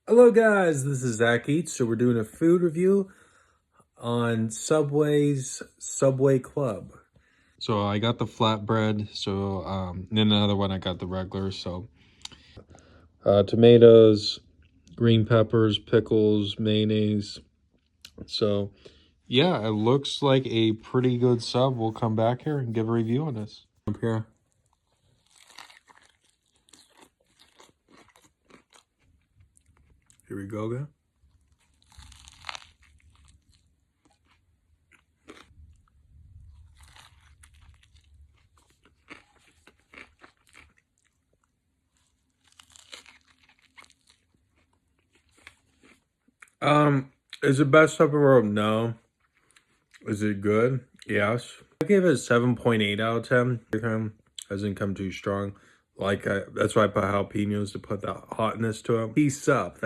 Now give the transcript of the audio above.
Hello guys, this is Zach Eats. So we're doing a food review on Subway's Subway Club. So I got the flatbread, then another one I got the regular, tomatoes, green peppers, pickles, mayonnaise. So yeah, it looks like a pretty good sub. We'll come back here and give a review on this. Up here. Here we go, guys. Is it best sub in the world? No. Is it good? Yes. I gave it a 7.8 out of 10. Hasn't come too strong. That's why I put jalapenos to put the hotness to it. Peace up.